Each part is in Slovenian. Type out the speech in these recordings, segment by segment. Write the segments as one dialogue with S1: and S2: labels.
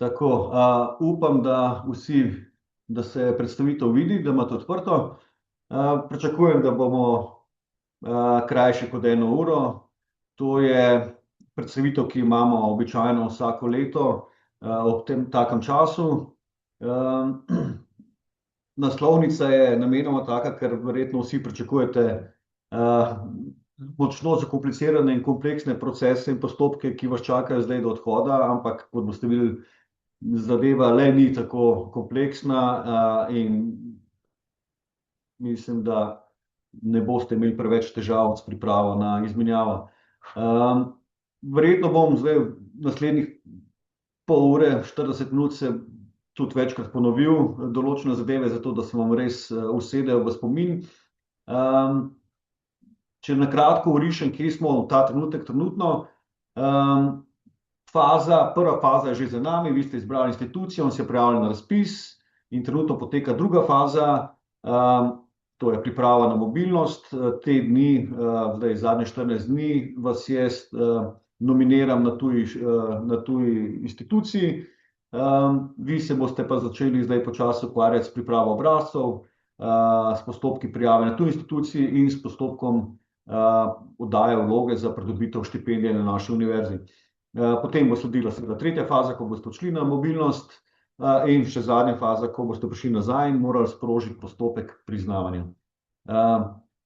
S1: Tako, upam, da se predstavitev vidi, da imate odprto. Pričakujem, da bomo krajši kot 1 uro. To je predstavitev, ki imamo običajno vsako leto ob tem takem času. Naslovnica je namenoma taka, ker verjetno vsi pričakujete močno zakomplicirane in kompleksne procese in postopke, ki vas čakajo zdaj do odhoda, ampak kot boste videli, zadeva le ni tako kompleksna in mislim, da ne boste imeli preveč težav s pripravo na izmenjavo. Verjetno bom zdaj v naslednjih pol ure, 40 minut se tudi večkrat ponovil določene zadeve, zato da se vam res usedejo v spomin. Če na kratko orišem, kje smo ta trenutek trenutno. Prva faza je že za nami, vi ste izbrali institucijo in se prijavili na razpis in trenutno poteka druga faza, to je priprava na mobilnost. Te dni, zdaj zadnje 14 dni, vas jaz nominiram na tuji instituciji. Vi se boste pa začeli zdaj počasi ukvarjati s pripravo obrazcev, s postopki prijave na tuji instituciji in s postopkom oddaje vloge za pridobitev štipendije na naši univerzi. Potem bo sledila seveda tretja faza, ko boste odšli na mobilnost, in še zadnja faza, ko boste prišli nazaj in morali sprožiti postopek priznavanja.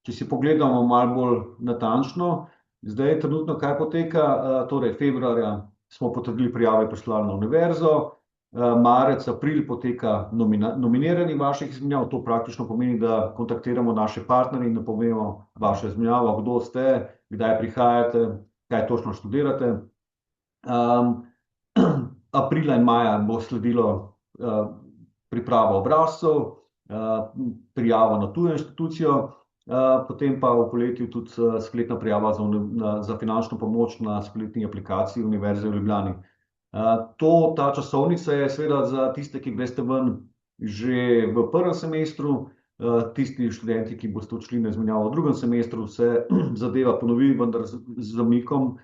S1: Če si pogledamo malo bolj natančno, zdaj trenutno kaj poteka, torej februarja smo potrdili prijave, poslali na univerzo, marec, april poteka nominiranje vaših izmenjav, to praktično pomeni, da kontaktiramo naše partnerje in napovemo vašo izmenjavo, kdo ste, kdaj prihajate, kaj točno študirate. Aprila in maja bo sledilo priprava obrazcev, prijava na tujo institucijo, potem pa v poletju tudi spletna prijava za finančno pomoč na spletni aplikaciji Univerze v Ljubljani. Ta časovnica je seveda za tiste, ki greste ven že v prvem semestru, tisti študenti, ki boste odšli na izmenjavo v drugem semestru, se zadeva ponovi, vendar z zamikom,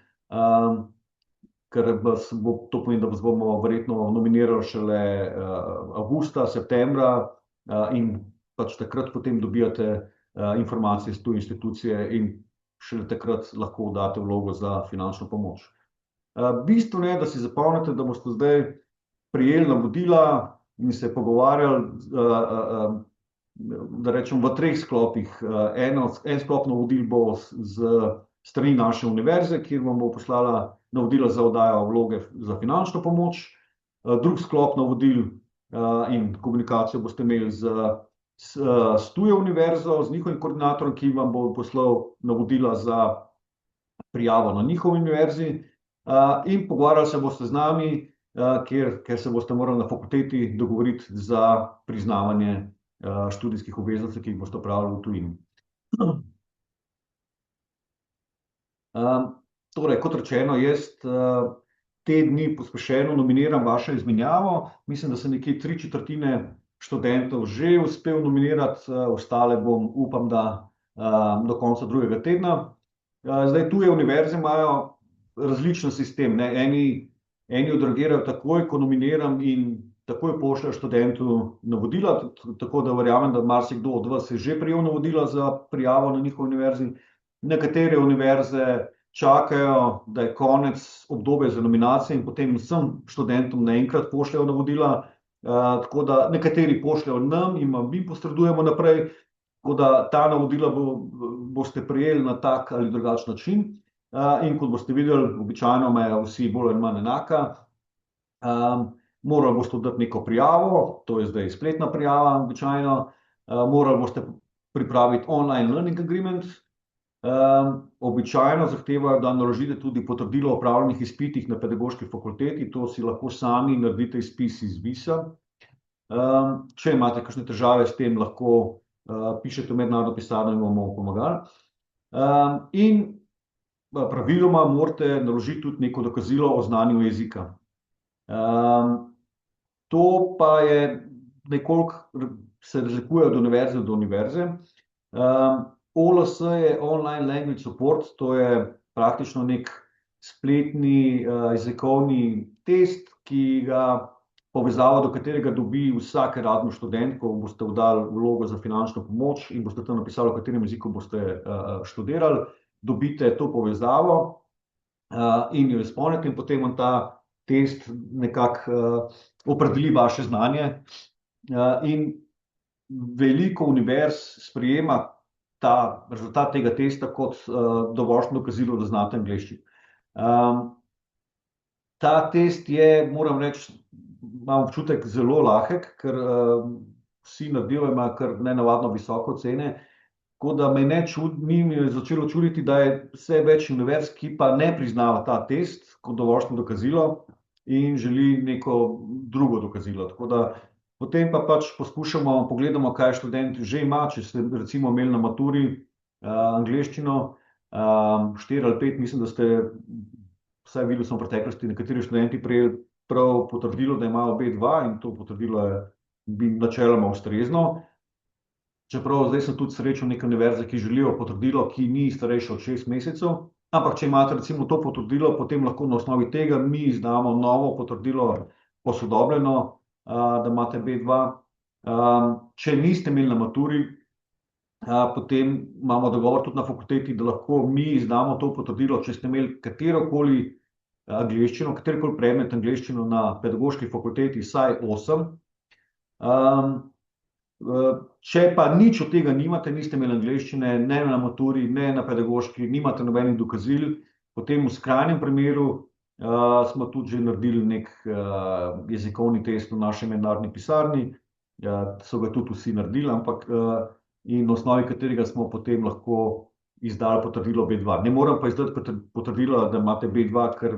S1: ker to pomeni, da vas bomo verjetno nominirali šele avgusta, septembra in pač takrat potem dobivate informacije iz tuje institucije in šele takrat lahko oddate vlogo za finančno pomoč. Bistveno je, da si zapomnite, da boste zdaj prejeli navodila in se pogovarjali, da rečem, v 3 sklopih. En sklop navodil bo z strani naše univerze, kjer vam bo poslala navodila za oddajo vloge za finančno pomoč. Drug sklop navodil in komunikacijo boste imeli s tujo univerzo, z njihovim koordinatorjem, ki vam bo poslal navodila za prijavo na njihovi univerzi, in pogovarjali se boste z nami, ker se boste morali na fakulteti dogovoriti za priznavanje študijskih obveznosti, ki jih boste opravili v tujini. Torej, kot rečeno, jaz te dni pospešeno nominiram vašo izmenjavo. Mislim, da se nekje 3/4 študentov že uspel nominirati, ostale upam, da do konca drugega tedna. Zdaj, tuje univerze imajo različen sistem, ne. Eni odreagirajo takoj, ko nominiram, in takoj pošljejo študentu navodila, tako da verjamem, da marsikdo od vas je že prejel navodila za prijavo na njihovi univerzi. Nekatere univerze čakajo, da je konec obdobja za nominacije in potem vsem študentom naenkrat pošljejo navodila, tako da nekateri pošljejo nam in mi posredujemo naprej, tako da ta navodila boste prejeli na tak ali drugačen način. In kot boste videli, običajno imajo vsi bolj ali manj enaka. Morali boste oddati neko prijavo, to je zdaj spletna prijava običajno, morali boste pripraviti online learning agreement, običajno zahtevajo, da naložite tudi potrdilo o opravljenih izpitih na pedagoški fakulteti, to si lahko sami naredite izpis iz ZVIS-a. Če imate kakšne težave s tem, lahko pišete v mednarodno pisarno in bomo pomagali. In praviloma morate naložiti tudi neko dokazilo o znanju jezika. To pa je nekoliko se razlikuje od univerze do univerze. OLS je Online Language Support, to je praktično nek spletni jezikovni test, ki ga povezavo, do katerega dobi vsak Erasmus študent, ko boste oddali vlogo za finančno pomoč in boste tam napisali, v katerem jeziku boste študirali, dobite to povezavo in jo izpolnite in potem vam ta test nekako opredeli vaše znanje. In veliko univerz sprejema ta rezultat tega testa kot dovoljšno dokazilo, da znate angleščino. Ta test je, moram reči, imam občutek, zelo lahek, ker vsi naredijo, ima kar nenavadno visoko ocene. Tako da me je začelo čuditi, da je vse več univerz, ki pa ne priznava ta test kot dovoljšno dokazilo in želi neko drugo dokazilo. Tako da potem pa pač poskušamo, pogledamo, kaj študent že ima, če ste recimo imeli na maturi angleščino, 4 ali 5, mislim, da ste, vsaj videl sem v preteklosti, nekateri študenti prejeli prav potrdilo, da imajo B2 in to potrdilo je načeloma ustrezno. Čeprav zdaj sem tudi srečal neke univerze, ki želijo potrdilo, ki ni starejše od 6 mesecev, ampak če imate recimo to potrdilo, potem lahko na osnovi tega mi izdamo novo potrdilo posodobljeno, da imate B2. Če niste imeli na maturi, potem imamo dogovor tudi na fakulteti, da lahko mi izdamo to potrdilo, če ste imeli katerokoli angleščino, katerikoli predmet angleščino na pedagoški fakulteti, vsaj 8. Če pa nič od tega nimate, niste imeli angleščine, ne na maturi, ne na pedagoški, nimate nobenih dokazil, potem v skrajnem primeru smo tudi že naredili nek jezikovni test v naši mednarodni pisarni, so ga tudi vsi naredili, ampak in na osnovi katerega smo potem lahko izdali potrdilo B2. Ne morem pa izdati potrdilo, da imate B2, ker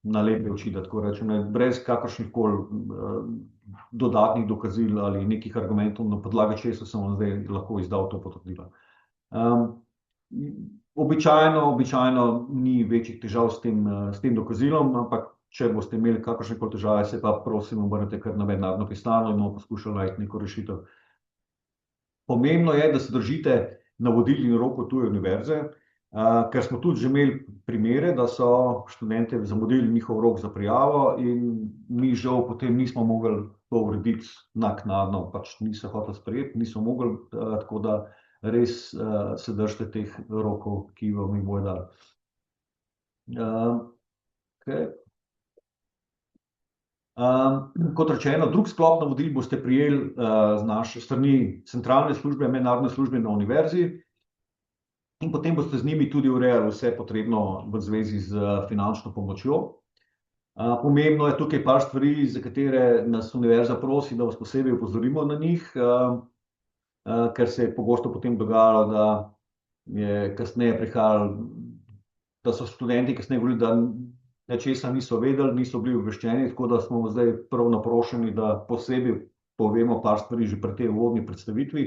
S1: na lepe oči, da tako rečem, brez kakršnihkoli dodatnih dokazil ali nekih argumentov, na podlagi česa sem vam zdaj lahko izdal to potrdilo. Običajno ni večjih težav s tem dokazilom, ampak če boste imeli kakršnekoli težave, se pa prosim obrnete kar na mednarodno pisarno in bomo poskušali najti neko rešitev. Pomembno je, da se držite navodil in rokov tuje univerze, ker smo tudi že imeli primere, da so študente zamudili njihov rok za prijavo in mi žal potem nismo mogli to urediti naknadno, pač niso hoteli sprejeti, niso mogli, tako da res se držite teh rokov, ki vam jih bojo dali. Kot rečeno, drug sklop navodil boste prejeli z naše strani centralne službe, mednarodne službe na univerzi in potem boste z njimi tudi urejali vse potrebno v zvezi z finančno pomočjo. Pomembno je tukaj par stvari, za katere nas univerza prosi, da vas posebej opozorimo na njih, ker se je pogosto potem dogajalo, da je kasneje prihajalo, da so študenti kasneje govorili, da nečesa niso vedeli, niso bili obveščeni, tako da smo zdaj prav naprošeni, da posebej povemo par stvari že pri tej uvodni predstavitvi.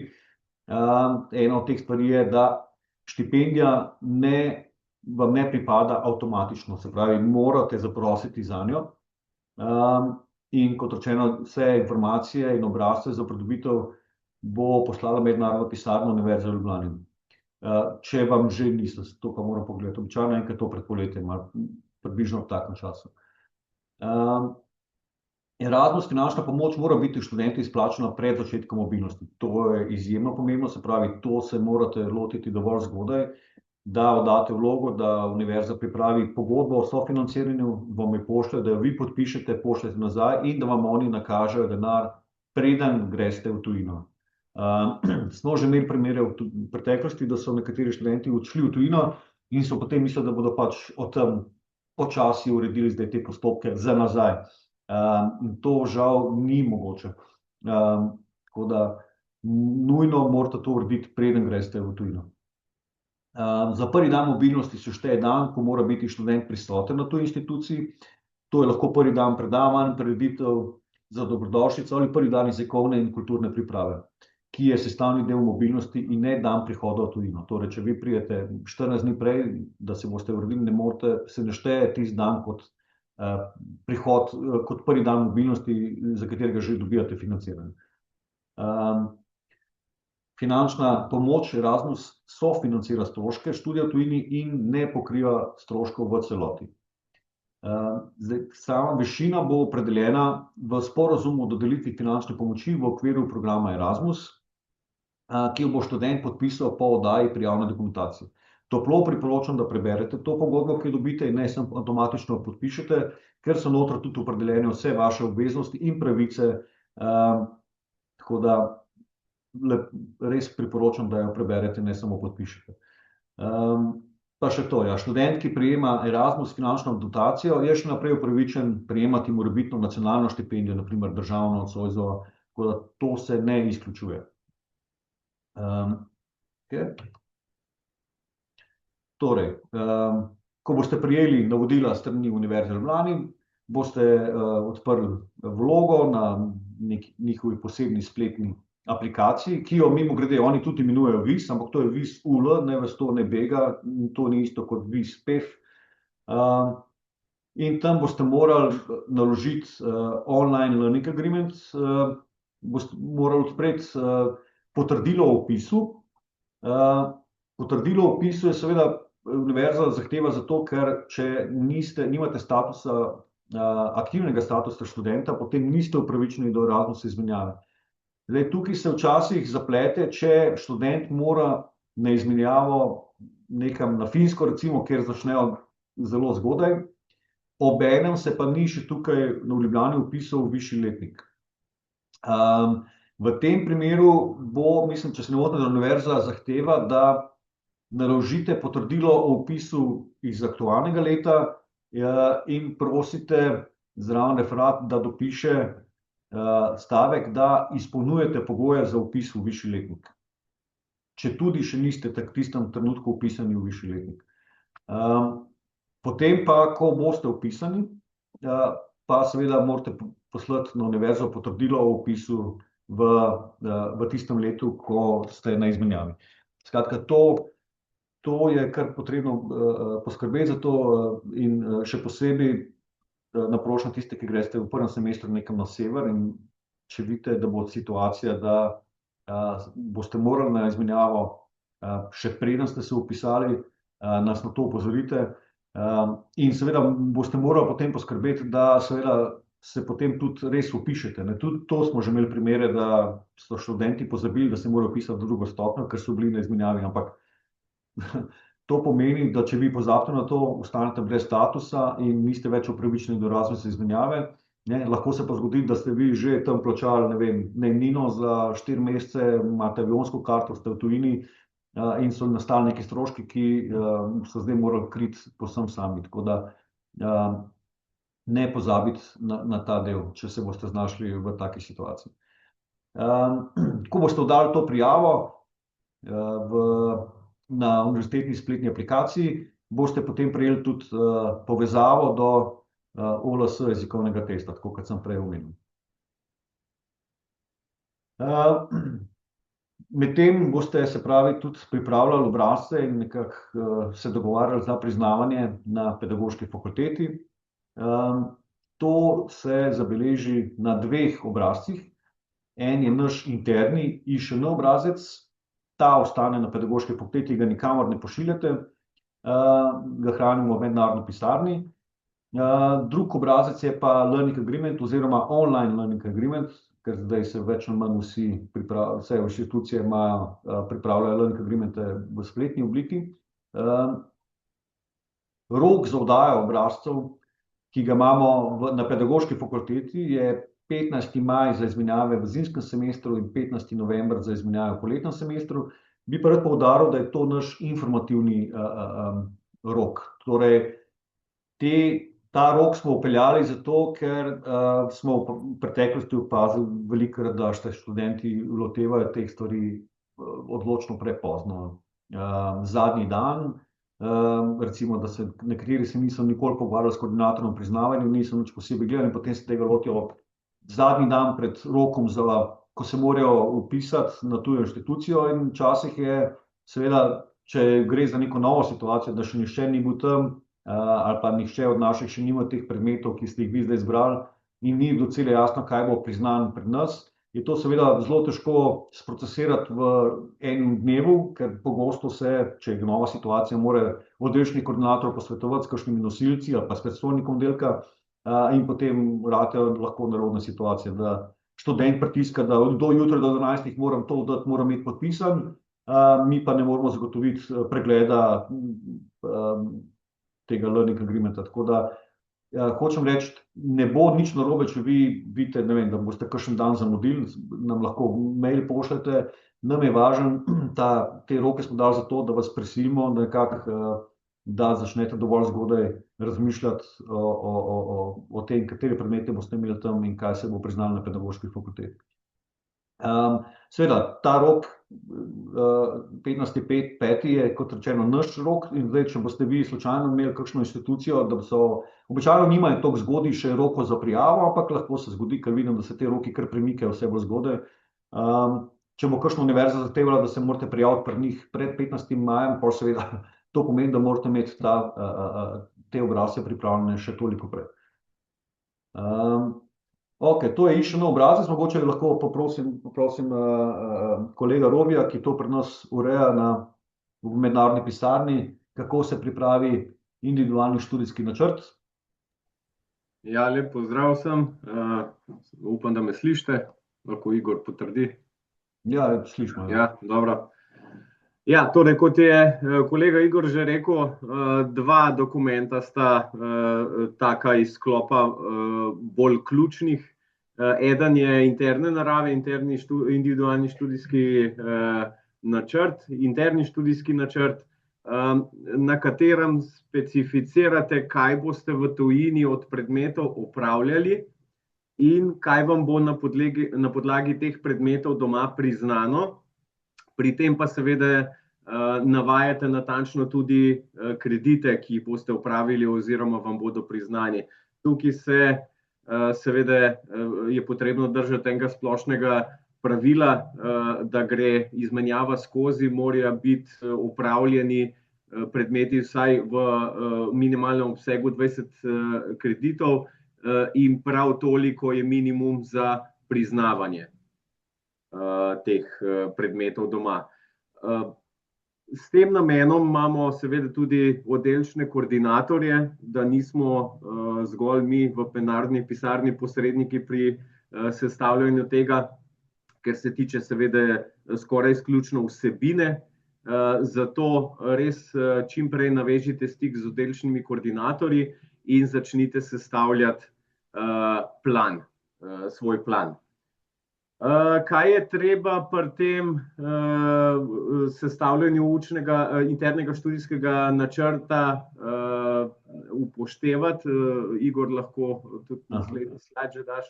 S1: Ena od teh stvari je, da štipendija vam ne pripada avtomatično, se pravi, morate zaprositi zanjo. In kot rečeno, vse informacije in obrazce za pridobitev bo poslala mednarodna pisarna Univerze v Ljubljani. Če vam že niso, to pa moram pogledati, običajno enkrat to pred poletjem, približno v takem času. Erasmus finančna pomoč mora biti študentu izplačana pred začetkom mobilnosti. To je izjemno pomembno, se pravi, to se morate lotiti dovolj zgodaj, da oddate vlogo, da univerza pripravi pogodbo o sofinanciranju, vam jo pošlje, da jo vi podpišete, pošljete nazaj in da vam oni nakažejo denar, preden greste v tujino. Smo že imeli primere v preteklosti, da so nekateri študenti odšli v tujino in so potem mislili, da bodo pač od tam počasi uredili zdaj te postopke za nazaj. In to žal ni mogoče. Tako da nujno morate to urediti, preden greste v tujino. Za prvi dan mobilnosti se šteje dan, ko mora biti študent prisoten na tuji instituciji. To je lahko prvi dan predavanj, prireditev za dobrodošlico ali prvi dan jezikovne in kulturne priprave, ki je sestavni del mobilnosti in ne dan prihoda v tujino. Torej, če vi pridete 14 dni prej, da se boste uredili, se ne šteje tisti dan kot prihod, kot prvi dan mobilnosti, za katerega že dobivate financiranje. Finančna pomoč Erasmus sofinancira stroške študija v tujini in ne pokriva stroškov v celoti. Zdaj, sama višina bo opredeljena v sporazumu o dodelitvi finančne pomoči v okviru programa Erasmus, ki jo bo študent podpisal po oddaji prijavne dokumentacije. Toplo priporočam, da preberete to pogodbo, ki jo dobite in ne samo avtomatično podpišete, ker so noter tudi opredeljene vse vaše obveznosti in pravice, tako da res priporočam, da jo preberete, ne samo podpišete. Pa še to, ja, študent, ki prejema Erasmus finančno dotacijo, je še naprej upravičen prejemati morebitno nacionalno štipendijo, na primer državno od Zoisovo, tako da to se ne izključuje. Torej, ko boste prejeli navodila s strani Univerze v Ljubljani, boste odprli vlogo na njihovi posebni spletni aplikaciji, ki jo mimogrede oni tudi imenujejo VIS, ampak to je VIS UL, ne vas to ne bega, to ni isto kot VIS PEF. In tam boste morali naložiti online learning agreement, boste morali odpreti potrdilo o vpisu. Potrdilo o vpisu je seveda univerza zahteva zato, ker če nimate statusa, aktivnega statusa študenta, potem niste upravičeni do Erasmus izmenjave. Zdaj, tukaj se včasih zaplete, če študent mora na izmenjavo nekam na Finsko, recimo, kjer začnejo zelo zgodaj, obenem se pa ni še tukaj v Ljubljani vpisal v višji letnik. V tem primeru bo, mislim, če se ne motim, da univerza zahteva, da naložite potrdilo o vpisu iz aktualnega leta in prosite zraven referat, da dopiše stavek, da izpolnjujete pogoje za vpis v višji letnik. Če tudi še niste v tistem trenutku vpisani v višji letnik. Potem pa, ko boste vpisani, pa seveda morate poslati na univerzo potrdilo o vpisu v tistem letu, ko ste na izmenjavi. Skratka, to je kar potrebno poskrbeti za to in še posebej naprošam tiste, ki greste v prvem semestru nekam na sever in če vidite, da bo situacija, da boste morali na izmenjavo še preden ste se vpisali, nas na to opozorite in seveda boste morali potem poskrbeti, da seveda se potem tudi res vpišete. Tudi to smo že imeli primere, da so študenti pozabili, da se morajo vpisati v drugo stopnjo, ker so bili na izmenjavi, ampak to pomeni, da če vi pozabite na to, ostanete brez statusa in niste več upravičeni do Erasmus izmenjave. Lahko se pa zgodi, da ste vi že tam plačali, ne vem, najemnino za 4 mesece, imate avionsko karto, ste v tujini in so nastali neki stroški, ki so zdaj morali kriti povsem sami. Tako da ne pozabiti na ta del, če se boste znašli v taki situaciji. Ko boste oddali to prijavo na univerzitetni spletni aplikaciji, boste potem prejeli tudi povezavo do OLS jezikovnega testa, tako kot sem prej omenil. Medtem boste se pravi tudi pripravljali obrazce in nekako se dogovarjali za priznavanje na pedagoški fakulteti. To se zabeleži na 2 obrazcih. En je naš interni IŠN obrazec, ta ostane na pedagoški fakulteti, ga nikamor ne pošiljate, ga hranimo v mednarodni pisarni. Drug obrazec je pa learning agreement oziroma online learning agreement, ker zdaj se več ali manj vse inštitucije pripravljajo learning agreemente v spletni obliki. Rok za oddajo obrazcev, ki ga imamo na pedagoški fakulteti, je 15. maj za izmenjave v zimskem semestru in 15. november za izmenjave v poletnem semestru. Bi pa rad poudaril, da je to naš informativni rok. Torej, ta rok smo vpeljali zato, ker smo v preteklosti opazili velikokrat, da se študenti lotevajo teh stvari odločno prepozno. Zadnji dan, recimo, da se nekateri se niso nikoli pogovarjali s koordinatorjem priznavanju, niso nič posebej gledali in potem se tega lotijo zadnji dan pred rokom, ko se morajo vpisati na tujo inštitucijo in včasih je seveda, če gre za neko novo situacijo, da še nihče ni bil tam ali pa nihče od naših še nima teh predmetov, ki ste jih vi zdaj izbrali in ni docela jasno, kaj bo priznan pred nas, je to seveda zelo težko sprocesirati v enem dnevu, ker pogosto se, če je nova situacija, mora oddelčni koordinator posvetovati s kakšnimi nosilci ali pa s predstojnikom oddelka, in potem ratejo lahko nerodne situacije, da študent pritiska, da do jutra do 12 moram to dati, moram imeti podpisan, mi pa ne moramo zagotoviti pregleda tega learning agreementa. Tako da hočem reči, ne bo nič narobe, če vi vidite, ne vem, da boste kakšen dan zamudili, nam lahko mail pošljete. Nam je važen, te roke smo dali zato, da vas prisilimo nekako, da začnete dovolj zgodaj razmišljati o tem, katere predmete boste imeli tam in kaj se bo priznalo na pedagoški fakulteti. Seveda, ta rok 15.5. je, kot rečeno, naš rok in zdaj, če boste vi slučajno imeli kakšno institucijo, da običajno nimajo toliko zgodaj še rokov za prijavo, ampak lahko se zgodi, ker vidim, da se te roki kar premikajo vse bolj zgodaj. Če bo kakšna univerza zahtevala, da se morate prijaviti pri njih pred 15. majem, pa seveda to pomeni, da morate imeti te obrazce pripravljene še toliko prej. Ok, to je iščeno obrazec, mogoče lahko poprosim kolega Robija, ki to pri nas ureja v mednarodni pisarni, kako se pripravi individualni študijski načrt.
S2: Ja, lep pozdrav vsem, upam, da me slišite, lahko Igor potrdi.
S1: Ja, slišimo.
S2: Ja, dobro. Ja, torej, kot je kolega Igor že rekel, dva dokumenta sta taka iz sklopa bolj ključnih. Eden je interne narave, individualni študijski načrt, interni študijski načrt, na katerem specificirate, kaj boste v tujini od predmetov opravljali in kaj vam bo na podlagi teh predmetov doma priznano. Pri tem pa seveda navajate natančno tudi kredite, ki jih boste opravili oziroma vam bodo priznani. Tukaj seveda je potrebno držati enega splošnega pravila, da gre izmenjava skozi, morajo biti opravljeni predmeti vsaj v minimalnem obsegu 20 kreditov in prav toliko je minimum za priznavanje teh predmetov doma. S tem namenom imamo seveda tudi oddelčne koordinatorje, da nismo zgolj mi v plenarni pisarni posredniki pri sestavljanju tega, ker se tiče seveda skoraj izključno vsebine. Zato res čim prej navežite stik z oddelčnimi koordinatorji in začnite sestavljati svoj plan. Kaj je treba pri tem sestavljanju internega študijskega načrta upoštevati? Igor, lahko tudi naslednji slajd že daš.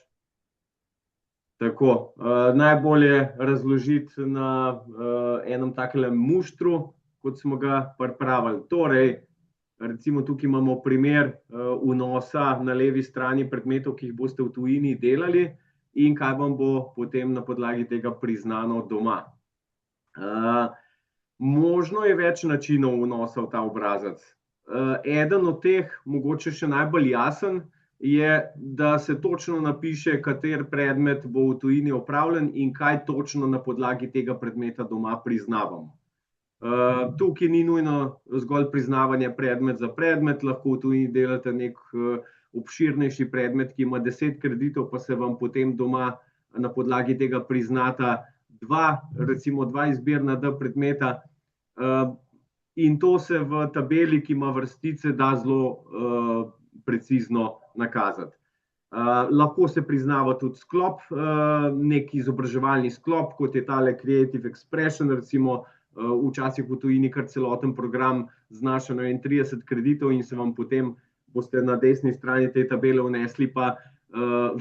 S2: Tako, najbolje razložiti na enem takem muštru, kot smo ga pripravili. Torej, recimo tukaj imamo primer vnosa na levi strani predmetov, ki jih boste v tujini delali, in kaj vam bo potem na podlagi tega priznano doma. Možno je več načinov vnosa v ta obrazec. Eden od teh, mogoče še najbolj jasen, je, da se točno napiše, kater predmet bo v tujini opravljen in kaj točno na podlagi tega predmeta doma priznavamo. Tukaj ni nujno zgolj priznavanje predmet za predmet, lahko v tujini delate nek obširnejši predmet, ki ima 10 kreditov, pa se vam potem doma na podlagi tega priznata recimo dva izbirna predmeta. In to se v tabeli, ki ima vrstice, da zelo precizno nakazati. Lahko se priznava tudi sklop, nek izobraževalni sklop, kot je tale Creative Expression, recimo včasih v tujini kar celoten program znaša 30 kreditov in se vam potem boste na desni strani te tabele vnesli pa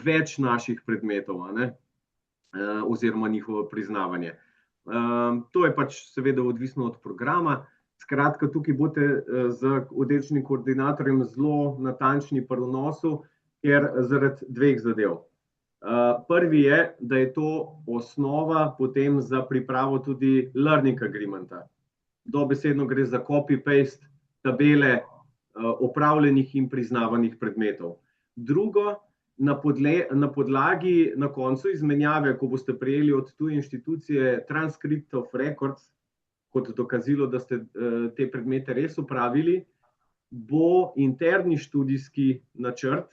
S2: več naših predmetov, oziroma njihovo priznavanje. To je pač seveda odvisno od programa. Skratka, tukaj boste z oddelčnim koordinatorjem zelo natančni pri vnosu, ker zaradi dveh zadev. Prvi je, da je to osnova potem za pripravo tudi learning agreementa. Dobesedno gre za copy-paste tabele opravljenih in priznavanih predmetov. Drugo, na podlagi na koncu izmenjave, ko boste prejeli od tuje inštitucije transcript of records, kot dokazilo, da ste te predmete res opravili, bo interni študijski načrt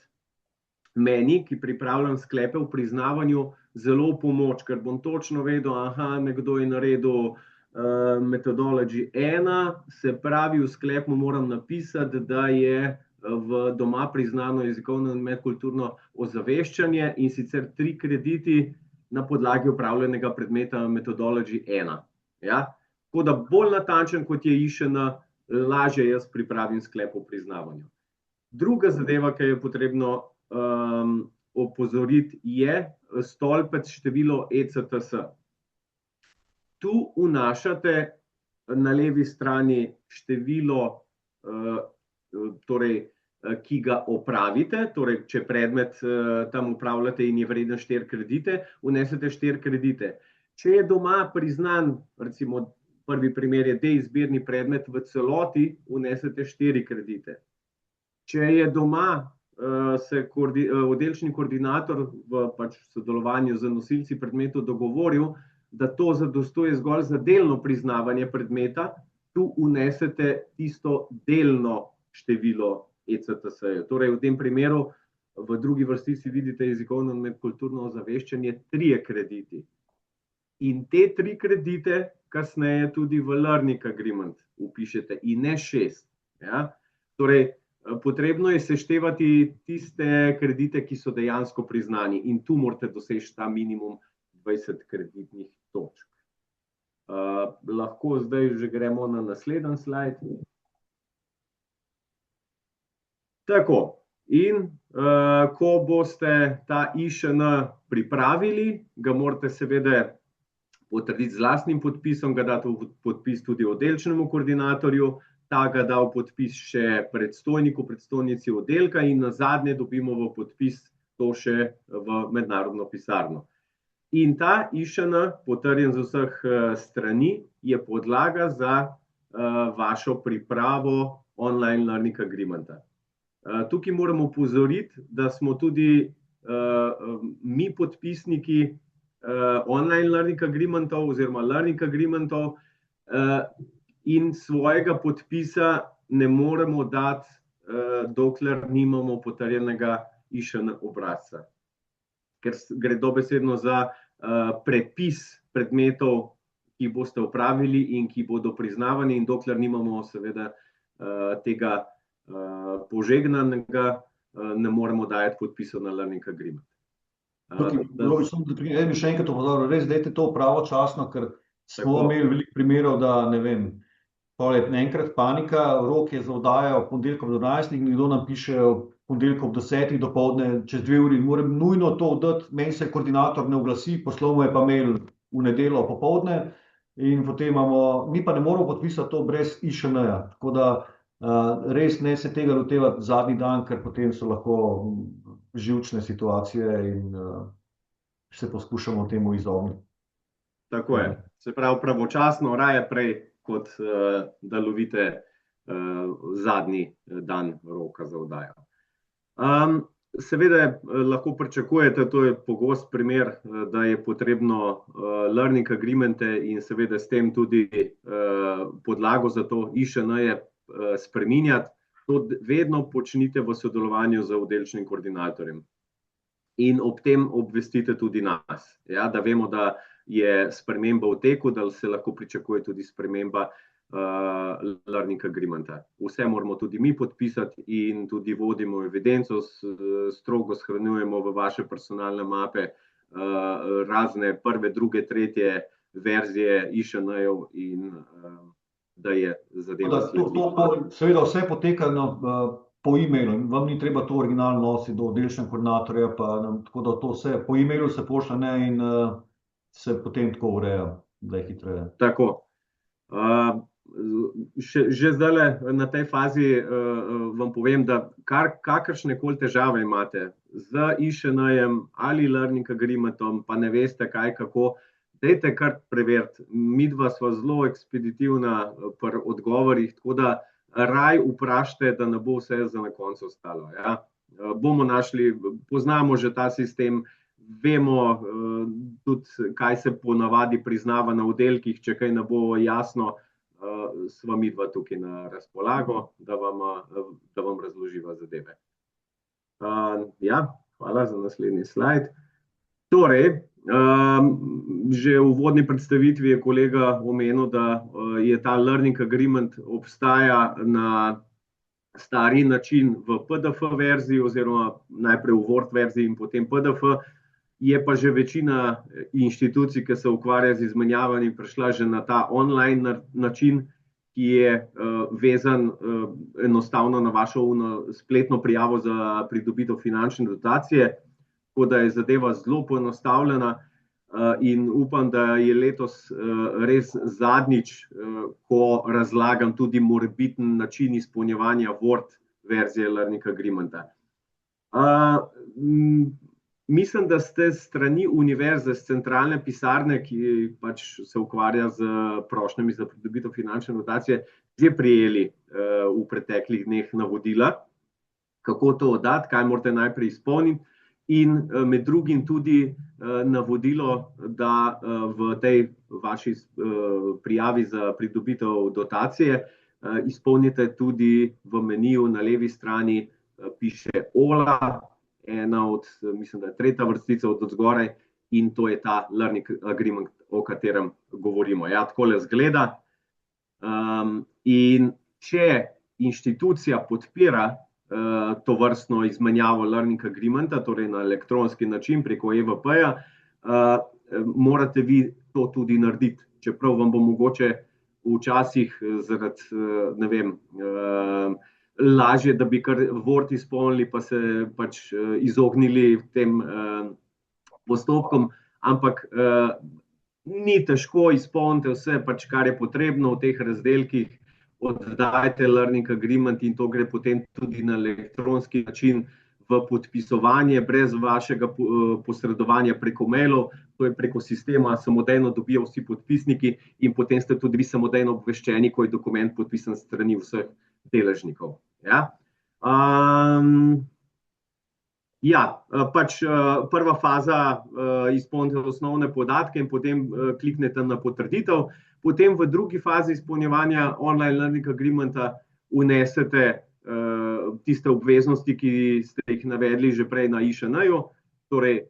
S2: meni, ki pripravljam sklepe o priznavanju, zelo v pomoč, ker bom točno vedel, nekdo je naredil methodology 1, se pravi, v sklepu moram napisati, da je v doma priznano jezikovno in medkulturno ozaveščanje, in sicer 3 krediti na podlagi opravljenega predmeta methodology 1. Ja? Tako da bolj natančen, kot je IŠN, lažje jaz pripravim sklep o priznavanju. Druga zadeva, ki je potrebno opozoriti, je stolpec število ECTS. Tu vnašate na levi strani število, torej, ki ga opravite, torej, če predmet tam opravljate in je vreden 4 kredite, vnesete 4 kredite. Če je doma priznan, recimo prvi primer je D-izbirni predmet v celoti, vnesete 4 kredite. Če je doma se oddelčni koordinator v sodelovanju z nosilci predmetov dogovoril, da to zadostuje zgolj za delno priznavanje predmeta, tu vnesete tisto delno število ECTS-jev. Torej, v tem primeru v drugi vrstici vidite jezikovno in medkulturno ozaveščanje 3 krediti. In te 3 kredite kasneje tudi v learning agreement vpišete in ne 6. Ja? Torej, potrebno je seštevati tiste kredite, ki so dejansko priznani, in tu morate doseči ta minimum 20 kreditnih točk. Lahko zdaj že gremo na naslednji slajd. Tako, in ko boste ta IŠN pripravili, ga morate seveda potrditi z lastnim podpisom, ga dati v podpis tudi oddelčnemu koordinatorju, ta ga da v podpis še predstojniku, predstojnici oddelka in nazadnje dobimo v podpis to še v mednarodno pisarno. In ta IŠN, potrjen z vseh strani, je podlaga za vašo pripravo online learning agreementa. Tukaj moramo opozoriti, da smo tudi mi podpisniki online learning agreementov oziroma learning agreementov in svojega podpisa ne moremo dati, dokler nimamo potrjenega IŠN obrazca. Ker gre dobesedno za prepis predmetov, ki boste opravili in ki bodo priznavani, in dokler nimamo seveda tega požegnanega, ne moremo dajati podpisov na learning agreement.
S1: Še enkrat opozoril, res dajte to pravočasno, ker smo imeli veliko primerov, da ne vem, enkrat panika, rok je za oddajo ponedeljkov do 12, nekdo nam piše ponedeljkov do 10 dopoldne, čez 2 uri, moram nujno to oddati, meni se koordinator ne oglasi, poslal mu je pa mail v nedeljo popoldne in potem mi pa ne moramo podpisati to brez IŠN-ja, tako da res ne se tega lotevati zadnji dan, ker potem so lahko živčne situacije in se poskušamo temu izogniti.
S2: Tako je, se pravi pravočasno, raje prej, kot da lovite zadnji dan roka za oddajo. Seveda lahko pričakujete, to je pogost primer, da je potrebno learning agreemente in seveda s tem tudi podlago za to IŠN-je spreminjati. To vedno počnite v sodelovanju z oddelčnim koordinatorjem. In ob tem obvestite tudi nas, ja, da vemo, da je sprememba v teku, da se lahko pričakuje tudi sprememba learning agreementa. Vse moramo tudi mi podpisati in tudi vodimo evidenco, strogo shranjujemo v vaše personalne mape razne prve, druge, tretje verzije IŠN-jev in da je zadeva sledljiva.
S1: Seveda vse poteka po e-mailu, vam ni treba to originalno nositi do oddelčnega koordinatorja, tako da to vse po e-mailu se pošlje in se potem tako ureja, da je hitreje.
S2: Tako. Že zdaj na tej fazi vam povem, da kakršne koli težave imate z IŠN-jem ali learning agreementom, pa ne veste kaj, kako, dajte kar preveriti. Midva sva zelo ekspeditivna pri odgovorih, tako da raj vprašajte, da ne bo vse za na koncu ostalo. Ja? bomo našli, poznamo že ta sistem, vemo tudi, kaj se ponavadi priznava na oddelkih, če kaj ne bo jasno, sva midva tukaj na razpolago, da vam razloživa zadeve. Ja, hvala za naslednji slajd. Torej, že v uvodni predstavitvi je kolega omenil, da je ta learning agreement obstaja na stari način v PDF verziji oziroma najprej v Word verziji in potem PDF. Je pa že večina inštitucij, ki se ukvarja z izmenjavanjem, prišla že na ta online način, ki je vezan enostavno na vašo spletno prijavo za pridobitev finančne dotacije, tako da je zadeva zelo poenostavljena in upam, da je letos res zadnjič, ko razlagam tudi morebiten način izpolnjevanja Word verzije learning agreementa. Mislim, da ste strani univerze, z centralne pisarne, ki pač se ukvarja z prošnjami za pridobitev finančne dotacije, že prijeli v preteklih dneh navodila, kako to oddati, kaj morate najprej izpolniti, in med drugim tudi navodilo, da v tej vaši prijavi za pridobitev dotacije izpolnite tudi v meniju na levi strani piše OLA, ena od, mislim, da je tretja vrstica od zgoraj, in to je ta learning agreement, o katerem govorimo. Ja, takole izgleda. In če inštitucija podpira to vrstno izmenjavo learning agreementa, torej na elektronski način preko EVP-ja, morate vi to tudi narediti, čeprav vam bo mogoče včasih zaradi, ne vem, lažje, da bi kar Word izpolnili, pa se pač izognili tem postopkom, ampak ni težko, izpolnite vse, pač kar je potrebno v teh razdelkih, oddajte learning agreement in to gre potem tudi na elektronski način v podpisovanje, brez vašega posredovanja preko mailov, to je preko sistema, samodejno dobijo vsi podpisniki in potem ste tudi vi samodejno obveščeni, ko je dokument podpisan s strani vseh deležnikov. Ja, pač prva faza, izpolnite osnovne podatke in potem kliknete na potrditev, potem v drugi fazi izpolnjevanja online learning agreementa vnesete tiste obveznosti, ki ste jih navedli že prej na IŠN-ju, torej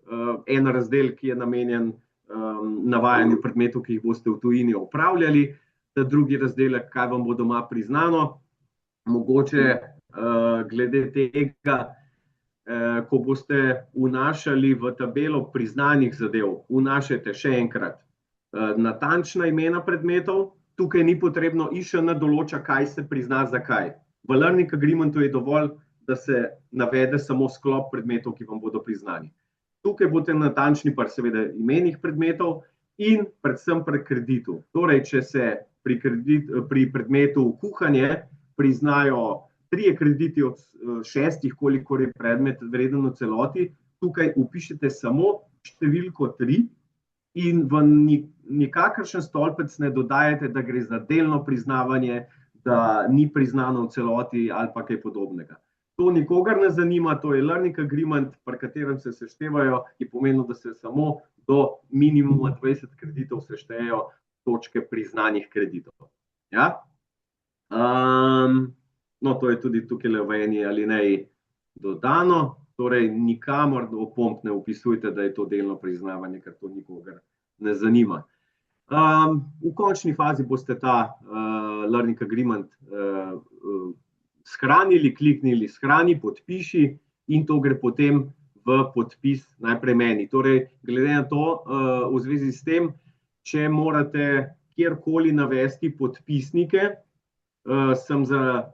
S2: en razdelek, ki je namenjen navajanju predmetov, ki jih boste v tujini opravljali, ta drugi razdelek, kaj vam bo doma priznano. Mogoče glede tega, ko boste vnašali v tabelo priznanih zadev, vnašajte še enkrat natančna imena predmetov, tukaj ni potrebno, IŠN določa, kaj se prizna, zakaj. V learning agreementu je dovolj, da se navede samo sklop predmetov, ki vam bodo priznani. Tukaj boste natančni pri seveda imenih predmetov in predvsem pri kreditu. Torej, če se pri predmetu kuhanje priznajo 3 krediti od 6, kolikor je predmet vreden v celoti, tukaj vpišete samo številko 3 in v nikakršen stolpec ne dodajate, da gre za delno priznavanje, da ni priznano v celoti ali pa kaj podobnega. To nikogar ne zanima, to je learning agreement, pri katerem se seštevajo, ki pomeni, da se samo do minimuma 20 kreditov seštejejo točke priznanih kreditov. Ja? No, to je tudi tukaj v eni alineji dodano, torej nikamor opomb ne vpisujte, da je to delno priznavanje, ker to nikogar ne zanima. V končni fazi boste ta learning agreement shranili, kliknili shrani, podpiši in to gre potem v podpis najprej meni. Torej, glede na to, v zvezi s tem, če morate kjerkoli navesti podpisnike, sem za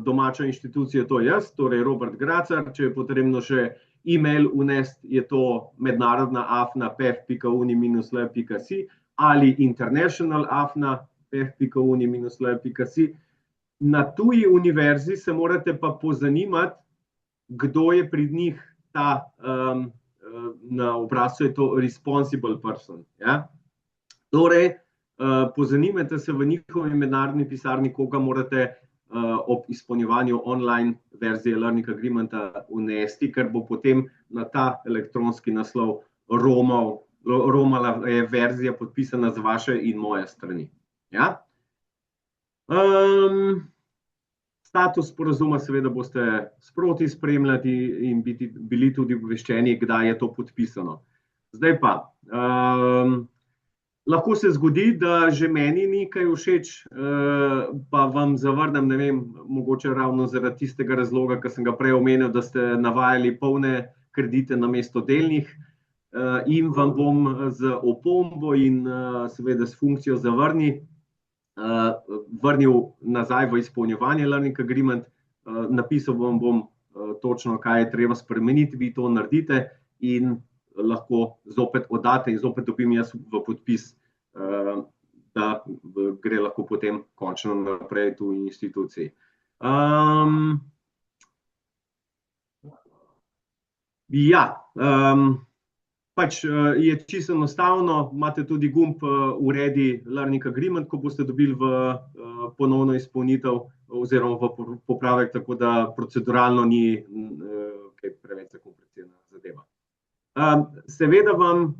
S2: domačo inštitucijo to jaz, torej Robert Gracar, če je potrebno še e-mail vnesti, je to mednarodna@pef.uni-le.si ali international@pef.uni-le.si. Na tuji univerzi se morate pa pozanimati, kdo je pri njih ta, na obrazcu je to responsible person. Ja? Torej, pozanimajte se v njihovi mednarodni pisarni, koga morate ob izpolnjevanju online verzije Learning Agreementa vnesti, ker bo potem na ta elektronski naslov romala verzija podpisana z vaše in moje strani. Ja? Status sporazuma seveda boste sproti spremljati in bili tudi obveščeni, kdaj je to podpisano. Zdaj pa, lahko se zgodi, da že meni ni kaj všeč, pa vam zavrnem, ne vem, mogoče ravno zaradi tistega razloga, ki sem ga prej omenil, da ste navajali polne kredite namesto delnih, in vam bom z opombo in seveda s funkcijo zavrni vrnil nazaj v izpolnjevanje Learning Agreement, napisal vam bom točno, kaj je treba spremeniti, vi to naredite in lahko zopet oddate in zopet dobim jaz v podpis, da gre lahko potem končno naprej tu v instituciji. Pač je čisto enostavno, imate tudi gumb uredi Learning Agreement, ko boste dobili v ponovno izpolnitev oziroma v popravek, tako da proceduralno ni kaj preveč zakomplicirana zadeva. Seveda vam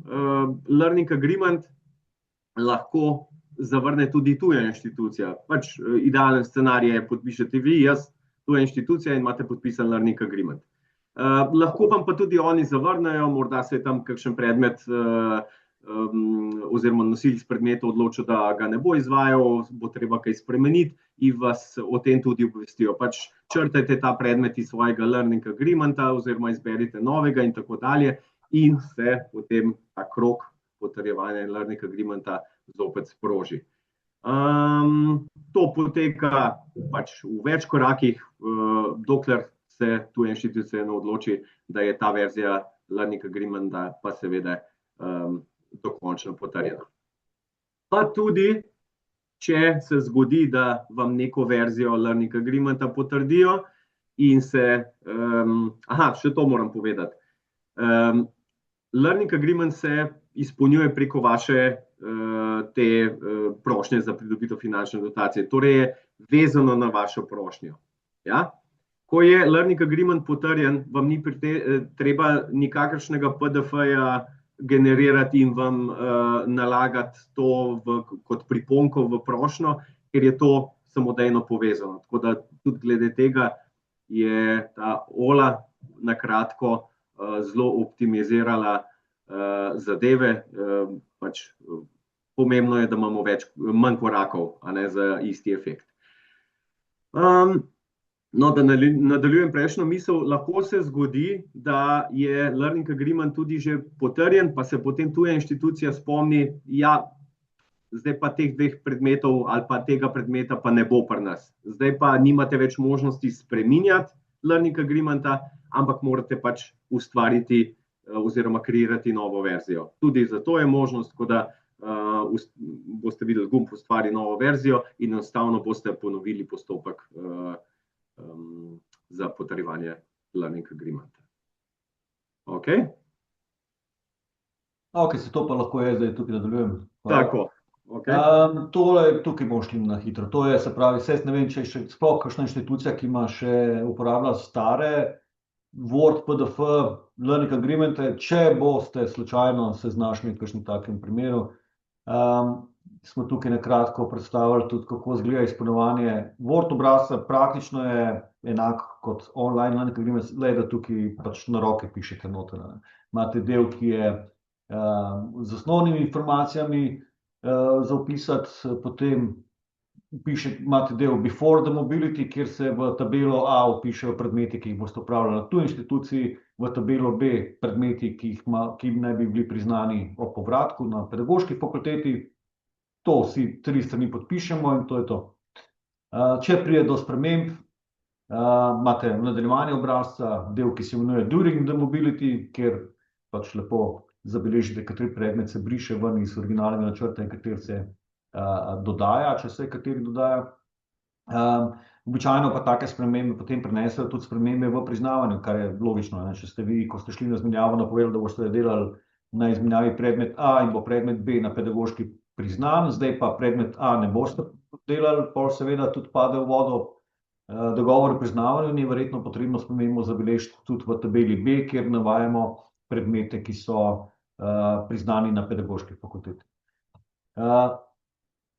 S2: Learning Agreement lahko zavrne tudi tuja inštitucija. Pač idealen scenarij je, podpišete vi, jaz, tuja inštitucija in imate podpisan Learning Agreement. Lahko vam pa tudi oni zavrnejo, morda se je tam kakšen predmet oziroma nosilec predmeta odločil, da ga ne bo izvajal, bo treba kaj spremeniti in vas o tem tudi obvestijo. Pač črtajte ta predmet iz svojega Learning Agreementa oziroma izberite novega in tako dalje in se potem ta krog potrjevanja Learning Agreementa zopet sproži. To poteka pač v več korakih, dokler se tuja inštitucija ne odloči, da je ta verzija Learning Agreementa pa seveda dokončno potrjena. Pa tudi, če se zgodi, da vam neko verzijo Learning Agreementa potrdijo in se, še to moram povedati. Learning Agreement se izpolnjuje preko vaše te prošnje za pridobitev finančne dotacije, torej je vezano na vašo prošnjo. Ja? Ko je Learning Agreement potrjen, vam ni treba nikakršnega PDF-ja generirati in vam nalagati to kot priponko v prošnjo, ker je to samodejno povezano. Tako da tudi glede tega je ta Ola na kratko zelo optimizirala zadeve. Pač pomembno je, da imamo manj korakov, a ne, za isti efekt. No, da nadaljujem prejšnjo misel, lahko se zgodi, da je Learning Agreement tudi že potrjen, pa se potem tuja inštitucija spomni, zdaj pa teh dveh predmetov ali pa tega predmeta pa ne bo pri nas. Zdaj pa nimate več možnosti spreminjati Learning Agreementa, ampak morate pač ustvariti oziroma kreirati novo verzijo. Tudi zato je možnost, tako da boste videli gumb ustvari novo verzijo in enostavno boste ponovili postopek za potrjevanje Learning Agreementa. Ok?
S1: Ok, se to pa lahko je, zdaj tukaj nadaljujem.
S2: Tako, ok.
S1: Tukaj bomo šli na hitro. To je, se pravi, ne vem, če je še sploh kakšna inštitucija, ki ima še uporablja stare Word, PDF, Learning Agreemente, če boste slučajno se znašli v kakšnem takem primeru. Smo tukaj nakratko predstavili tudi, kako izgleda izpolnjevanje Word obrazca. Praktično je enak kot online Learning Agreement, le da tukaj pač na roke pišete noter. Imate del, ki je z osnovnimi informacijami za vpisati, potem imate del Before the Mobility, kjer se v tabelo A vpišejo predmeti, ki jih boste opravljali na tuji inštituciji, v tabelo B predmeti, ki naj bi bili priznani ob povratku na pedagoški fakulteti. To vsi 3 strani podpišemo in to je to. Če pride do sprememb, imate nadaljevanje obrazca, del, ki se imenuje During the Mobility, kjer pač lepo zabeležite, kateri predmet se briše ven iz originalnega načrta in kateri se dodaja, če se kateri dodaja. Običajno pa take spremembe potem prinesejo tudi spremembe v priznavanju, kar je logično. Če ste vi, ko ste šli na izmenjavo, napovedali, da boste delali na izmenjavi predmet A in bo predmet B na pedagoški priznan, zdaj pa predmet A ne boste delali, pol seveda tudi pade v vodo. dogovor o priznavanju, je verjetno potrebno spremembo zabeležiti tudi v tabeli B, kjer navajamo predmete, ki so priznani na pedagoški fakulteti.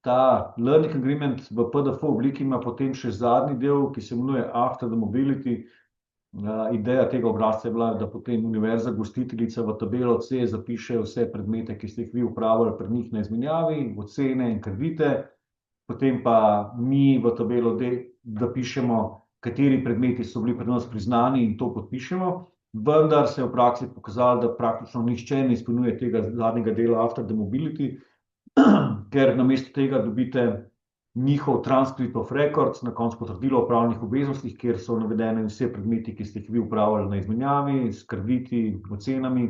S1: Ta learning agreement v PDF obliki ima potem še zadnji del, ki se imenuje After the Mobility. Ideja tega obrazca je bila, da potem univerza gostiteljica v tabelo C zapiše vse predmete, ki ste jih vi upravljali pri njih na izmenjavi, ocene in kredite, potem pa mi v tabelo D zapišemo, kateri predmeti so bili pri nas priznani in to podpišemo, vendar se je v praksi pokazalo, da praktično nihče ne izpolnjuje tega zadnjega dela After the Mobility, ker namesto tega dobite njihov transcript of records, na koncu potrdilo o pravnih obveznostih, kjer so navedene vse predmeti, ki ste jih vi upravljali na izmenjavi, s krediti, ocenami.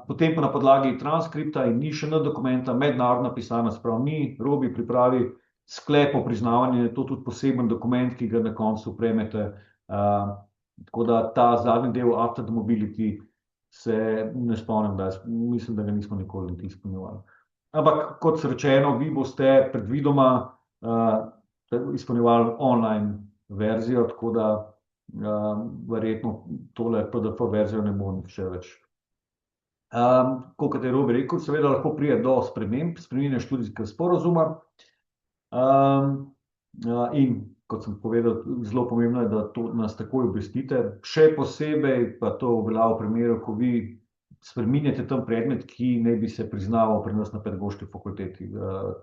S1: Potem pa na podlagi transkripta in NIŠN dokumenta, mednarodno pisana, sprav mi, Robi pripravi sklep o priznavanju, je to tudi poseben dokument, ki ga na koncu prejmete. Tako da ta zadnji del After the Mobility se ne spomnim, mislim, da ga nismo nikoli niti izpolnjevali. Ampak, kot rečeno, vi boste predvidoma izpolnjevali online verzijo, tako da verjetno tole PDF verzijo ne bo nihče več. Kot je Robi rekel, seveda lahko pride do spreminjanja študijskega sporazuma. In, kot sem povedal, zelo pomembno je, da to nas takoj obvestite. Še posebej pa to velja v primeru, ko vi spreminjate tam predmet, ki ne bi se priznaval pri nas na pedagoški fakulteti.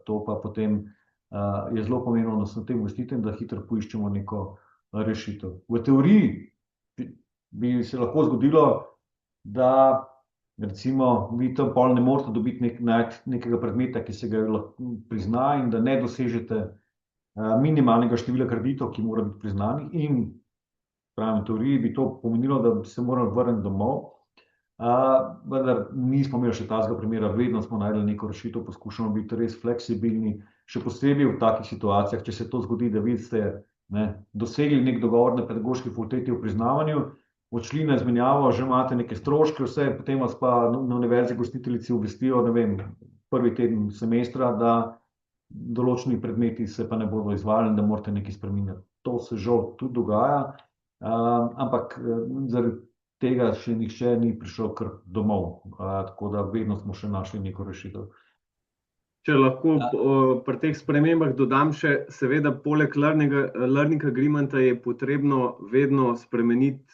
S1: To pa potem je zelo pomembno, da se na tem obvestite in da hitro poiščemo neko rešitev. V teoriji bi se lahko zgodilo, da recimo vi tam pol ne morete dobiti nekega predmeta, ki se ga lahko prizna in da ne dosežete minimalnega števila kreditov, ki mora biti priznani, in pravim, v teoriji bi to pomenilo, da bi se morali vrniti domov. Vendar nismo imeli še takega primera, vedno smo našli neko rešitev, poskušamo biti res fleksibilni, še posebej v takih situacijah, če se to zgodi, da vi ste dosegli nek dogovor na pedagoški fakulteti o priznavanju, odšli na izmenjavo, že imate neke stroške, vse, potem vas pa na univerzi gostiteljici obvestijo, ne vem, prvi teden semestra, da določeni predmeti se pa ne bodo izvajali in da morate nekaj spreminjati. To se žal tudi dogaja, ampak zaradi tega še nihče ni prišel kar domov, tako da vedno smo še našli neko rešitev.
S2: Če lahko pri teh spremembah dodam še, seveda poleg learning agreementa je potrebno vedno spremeniti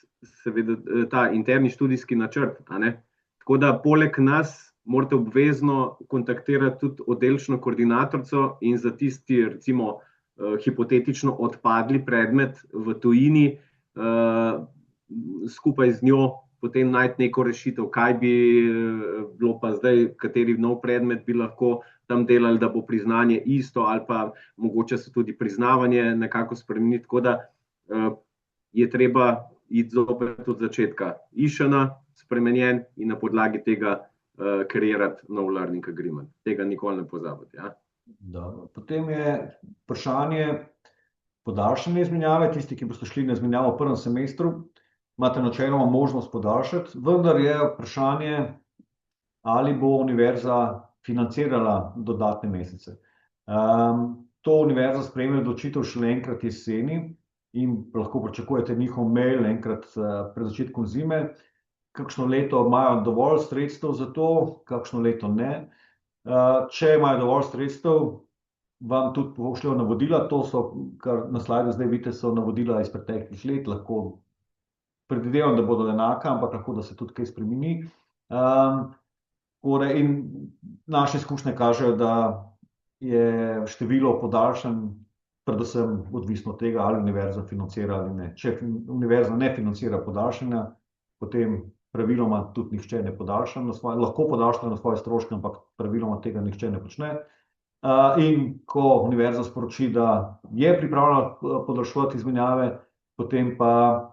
S2: seveda ta interni študijski načrt, a ne? Tako da poleg nas morate obvezno kontaktirati tudi oddelčno koordinatorico in za tisti, recimo, hipotetično odpadli predmet v tujini, skupaj z njo potem najti neko rešitev, kaj bi bilo pa zdaj, kateri nov predmet bi lahko tam delali, da bo priznanje isto, ali pa mogoče se tudi priznavanje nekako spremeniti, tako da je treba iti zopet od začetka. IŠN spremenjen in na podlagi tega kreirati nov learning agreement. Tega nikoli ne pozabiti. Ja?
S1: Potem je vprašanje podaljšanja izmenjave. Tisti, ki boste šli na izmenjavo v prvem semestru, imate načeloma možnost podaljšati, vendar je vprašanje, ali bo univerza financirala dodatne mesece. To univerza sprejme odločitev šele enkrat jeseni in lahko pričakujete njihov mail enkrat pred začetkom zime. Kakšno leto imajo dovolj sredstev za to, kakšno leto ne. Če imajo dovolj sredstev, vam tudi pošljajo navodila, to so, kar na slajdu zdaj vidite, so navodila iz preteklih let, lahko predvidevam, da bodo enaka, ampak lahko, da se tudi kaj spremeni. In naše izkušnje kažejo, da je število podaljšanj predvsem odvisno od tega, ali univerza financira ali ne. Če univerza ne financira podaljšanja, potem praviloma tudi nihče ne podaljša, lahko podaljša na svoje stroške, ampak praviloma tega nihče ne počne. In ko univerza sporoči, da je pripravljena podaljševati izmenjave, potem pa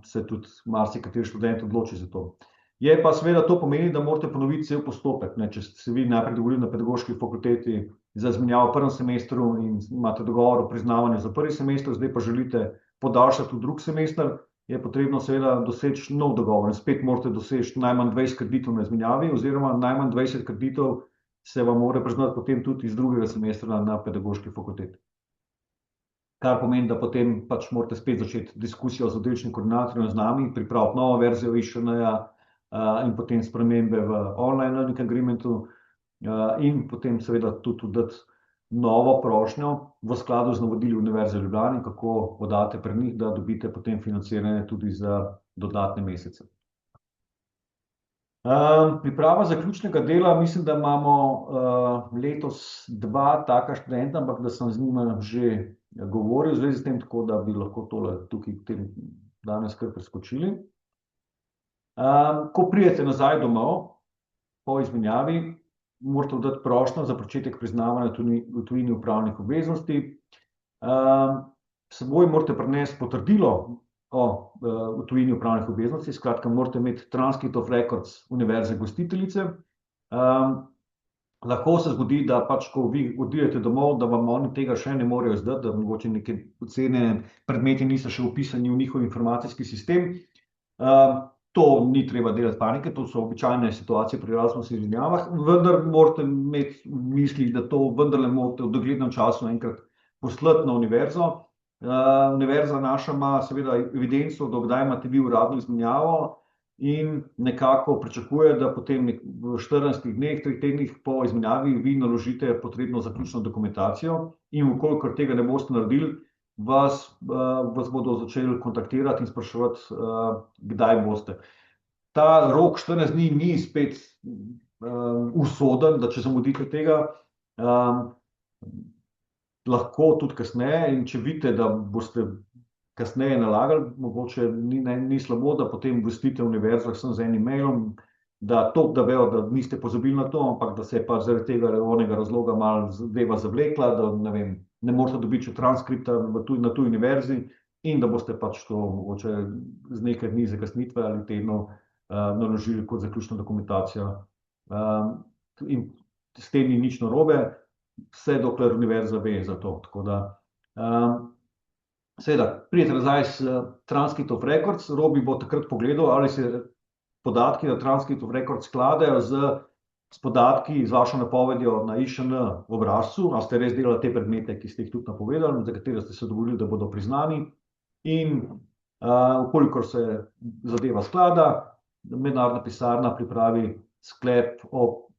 S1: se tudi marsikateri študent odloči za to. Je pa seveda to pomeni, da morate ponoviti cel postopek. Če ste se vi najprej dogovorili na pedagoški fakulteti za izmenjavo v prvem semestru in imate dogovor o priznavanju za prvi semester, zdaj pa želite podaljšati v drugi semester, je potrebno seveda doseči nov dogovor. In spet morate doseči najmanj 20 kreditov na izmenjavi oziroma najmanj 20 kreditov se vam mora priznati potem tudi iz drugega semestra na pedagoški fakulteti. kar pomeni, da potem pač morate spet začeti diskusijo z oddelčnim koordinatorjem z nami, pripraviti novo verzijo IŠN-ja in potem spremembe v online learning agreementu in potem seveda tudi dati novo prošnjo v skladu z navodili Univerze v Ljubljani, kako podate pri njih, da dobite potem financiranje tudi za dodatne mesece. Priprava zaključnega dela, mislim, da imamo letos 2 taka študenta, ampak da sem z njima že govoril v zvezi s tem, tako da bi lahko tole tukaj danes kar preskočili. Ko pridete nazaj domov po izmenjavi, morate oddati prošnjo za začetek priznavanja v tujini upravnih obveznosti. S seboj morate prinesti potrdilo o tujini upravnih obveznosti, skratka morate imeti transcript of records univerze gostiteljice. Lahko se zgodi, da pač, ko vi odidete domov, da vam oni tega še ne morejo izdati, da mogoče neke ocenjene predmeti niso še vpisani v njihov informacijski sistem. To ni treba delati panike, to so običajne situacije pri Erasmusovih izmenjavah, vendar morate imeti v mislih, da to vendarle morate v doglednem času enkrat poslati na univerzo. Univerza naša ima seveda evidenco, do kdaj imate vi uradno izmenjavo in nekako pričakuje, da potem v 14 dneh, 3 tednih po izmenjavi vi naložite potrebno zaključno dokumentacijo in v kolikor tega ne boste naredili, vas bodo začeli kontaktirati in spraševati, kdaj boste. Ta rok 14 dni ni spet usoden, da če zamudite tega, lahko tudi kasneje, in če vidite, da boste kasneje nalagali, mogoče ni slabo, da potem obvestite univerzo z enim mailom, da vejo, da niste pozabili na to, ampak da se je pač zaradi tega onega razloga malo zadeva zavlekla, da ne morete dobiti še transkripta na tuji univerzi in da boste pač to mogoče z nekaj dni zakasnitve ali tednov naložili kot zaključno dokumentacijo. In s tem ni nič narobe, vse dokler univerza ve za to. Tako da, seveda, pridete nazaj s transcript of records, Robi bo takrat pogledal, ali se podatki na transcript of records skladajo s podatki, z vašo napovedjo na IŠN obrazcu, ali ste res delali te predmete, ki ste jih tudi napovedali, za katere ste se dovolili, da bodo priznani. In vkolikor se zadeva sklada, mednarodna pisarna pripravi sklep o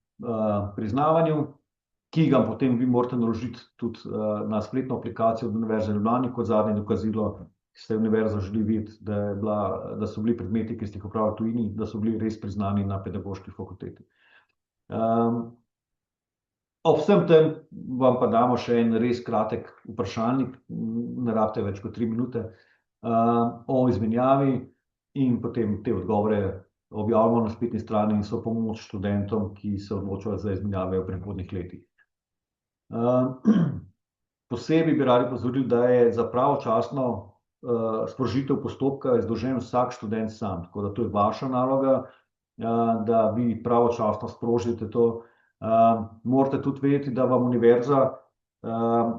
S1: priznavanju, ki ga potem vi morate naložiti tudi na spletno aplikacijo od Univerze v Ljubljani kot zadnje dokazilo, ki se univerza želi videti, da so bili predmeti, ki ste jih opravili v tujini, da so bili res priznani na pedagoški fakulteti. Ob vsem tem vam pa damo še en res kratek vprašalnik, ne rabite več kot 3 minute, o izmenjavi in potem te odgovore objavimo na spletni strani in so pomoč študentom, ki se odločajo za izmenjave v prihodnjih letih. Posebej bi radi opozorili, da je za pravočasno sprožitev postopka zadolžen vsak študent sam, tako da to je vaša naloga, da vi pravočasno sprožite to. Morate tudi vedeti, da vam univerza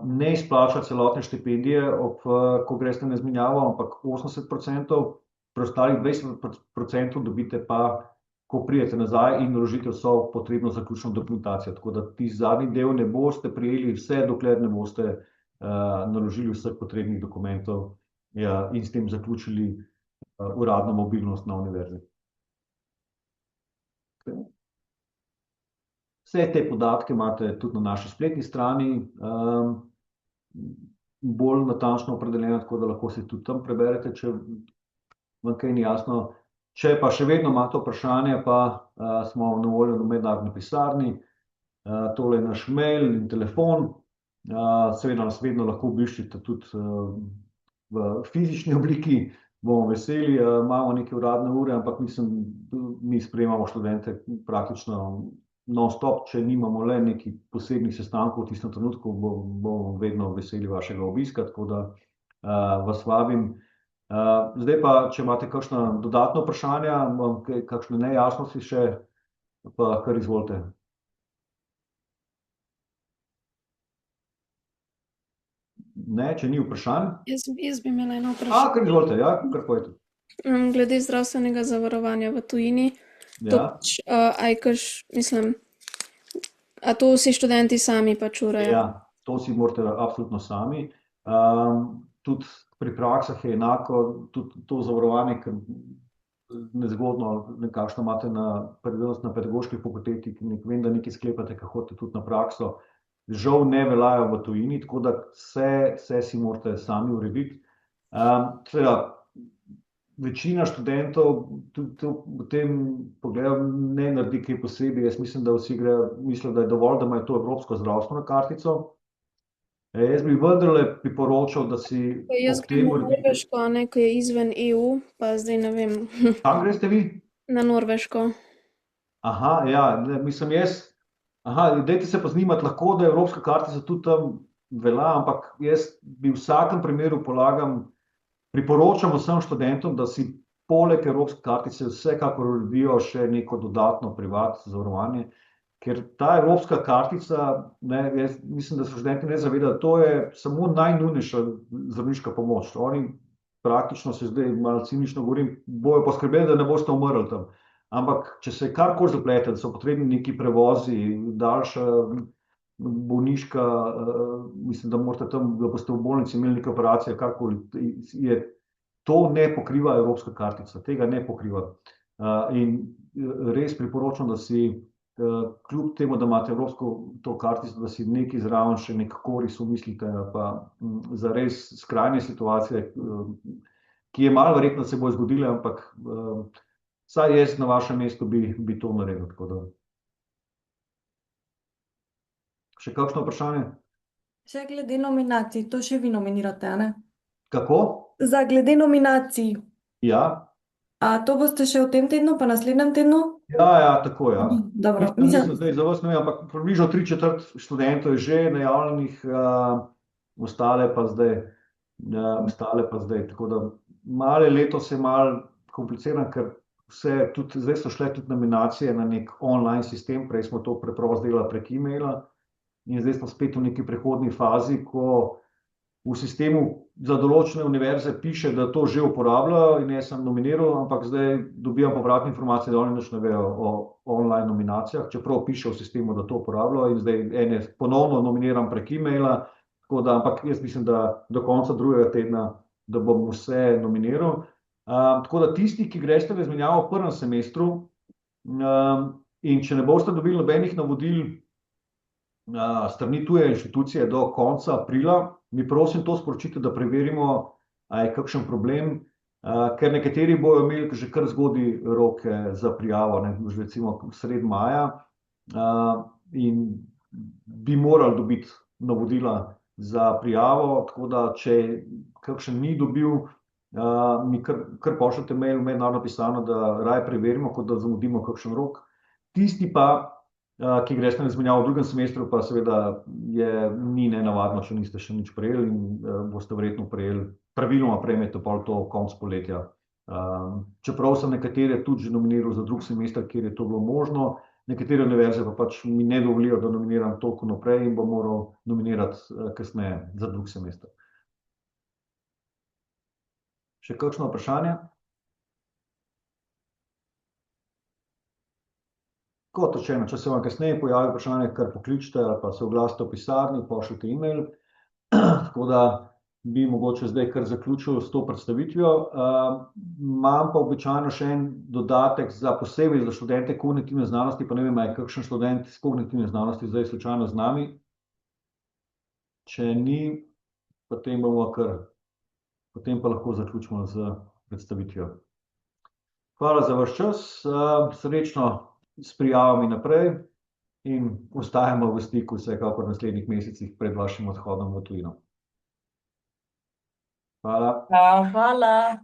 S1: ne izplača celotne štipendije, ko greste na izmenjavo, ampak 80%, preostalih 20% dobite pa, ko pridete nazaj in naložite vso potrebno zaključno dokumentacijo. Tako da tisti zadnji del ne boste prejeli vse, dokler ne boste naložili vseh potrebnih dokumentov in s tem zaključili uradno mobilnost na univerzi. Vse te podatke imate tudi na naši spletni strani, bolj natančno opredeljene, tako da lahko si tudi tam preberete, če vam kaj ni jasno. Če pa še vedno imate vprašanje, pa smo na voljo v mednarodni pisarni, tole je naš mail in telefon, seveda nas vedno lahko obiščete tudi v fizični obliki, bomo veseli, imamo neke uradne ure, ampak mi sprejemamo študente praktično non-stop, če nimamo le nekih posebnih sestankov v tistem trenutku, bomo vedno veseli vašega obiska, tako da vas vabim. Zdaj pa, če imate kakšna dodatna vprašanja, kakšne nejasnosti še, pa kar izvolite. Ne, če ni vprašanj?
S3: Jaz bi imela eno vprašanje.
S1: Kar izvolite, ja, kar povejte.
S3: Glede zdravstvenega zavarovanja v tujini, a to vsi študenti sami pač urejo?
S1: Ja, to si morate absolutno sami. Tudi pri praksah je enako, tudi to zavarovanje, ker nezgodno, nekakšno imate na pedagoški fakulteti, vem, da nekaj sklepate, kaj hodite tudi na prakso, žal ne veljajo v tujini, tako da vse si morate sami urediti. Seveda, večina študentov tudi v tem pogledu ne naredi kaj posebej. Jaz mislim, da vsi mislijo, da je dovolj, da imajo to evropsko zdravstveno kartico. Jaz bi vendarle priporočal, da si
S3: Jaz grem na Norveško, ko je izven EU, pa zdaj ne vem.
S1: Kam greste vi?
S3: Na Norveško.
S1: Aha, ja, mislim dajte se pozanimati, lahko da evropska kartica tudi tam velja, ampak jaz bi v vsakem primeru priporočam vsem študentom, da si poleg evropske kartice vsekakor uredijo še neko dodatno privat zavarovanje, ker ta evropska kartica, jaz mislim, da se študenti ne zavedajo, to je samo najnujnejša zdravniška pomoč. Oni praktično, se zdaj malo cinično govorim, bojo poskrbeli, da ne boste umrli tam. Ampak, če se karkoli zaplete, da so potrebni neki prevozi, daljša bolniška, mislim, da morate tam, da boste v bolnici imeli neke operacije, karkoli, to ne pokriva evropska kartica, tega ne pokriva. In res priporočam, da si kljub temu, da imate evropsko to kartico, da si nekaj zraven še nek koris umislite, pa za res skrajne situacije, ki je malo verjetno se bo zgodile, ampak vsaj jaz na vašem mestu bi to naredil. Tako da. Še kakšno vprašanje?
S4: Še glede nominacij, to še vi nominirate, ne?
S1: Kako?
S4: Za glede nominacij.
S1: Ja.
S4: A to boste še v tem tednu, pa naslednjem tednu?
S1: Ja, tako, ja.
S4: Dobro.
S1: Mislim, zdaj za vas ne vem, ampak približno 3/4 študentov je že najavljenih, ostale pa zdaj. Tako da malo letos je malo kompliciran, ker zdaj so šle tudi nominacije na nek online sistem, prej smo to preprosto delali prek e-maila in zdaj smo spet v neki prehodni fazi, ko v sistemu za določene univerze piše, da to že uporabljajo in jaz sem nominiral, ampak zdaj dobijam povratne informacije, da oni nič ne vejo o online nominacijah, čeprav piše v sistemu, da to uporabljajo in zdaj ponovno nominiram prek e-maila, ampak jaz mislim, da do konca drugega tedna, da bom vse nominiral. Tako da tisti, ki greste v izmenjavo v prvem semestru in če ne boste dobili nobenih navodil strani tuje inštitucije do konca aprila, mi prosim to sporočite, da preverimo, a je kakšen problem, ker nekateri bojo imeli že kar zgodaj roke za prijavo, recimo sredi maja, in bi morali dobiti navodila za prijavo, tako da če kakšen ni dobil, mi kar pošljete mail v mednarodno pisarno, da raje preverimo, kot da zamudimo kakšen rok. Tisti pa, ki greste na izmenjavo v drugem semestru, pa seveda ni nenavadno, če niste še nič prejeli in boste verjetno prejeli, praviloma prejmete pol to konc poletja. Čeprav sem nekatere tudi že nominiral za drug semester, kjer je to bilo možno, nekatere univerze pa pač mi ne dovolijo, da nominiram toliko naprej in bom moral nominirati kasneje za drug semester. Še kakšno vprašanje? Kot rečeno, če se vam kasneje pojavi vprašanje, kar pokličite ali pa se oglasite v pisarni, pošljite e-mail. Tako da bi mogoče zdaj kar zaključil s to predstavitvijo. Imam pa običajno še en dodatek posebej za študente kognitivne znanosti, pa ne vem, je kakšen študent iz kognitivne znanosti zdaj slučajno z nami. Če ni, potem pa lahko zaključimo z predstavitvijo. Hvala za vaš čas, srečno s prijavami naprej in ostajamo v stiku vsekakor v naslednjih mesecih pred vašim odhodom v tujino. Hvala.
S4: Hvala.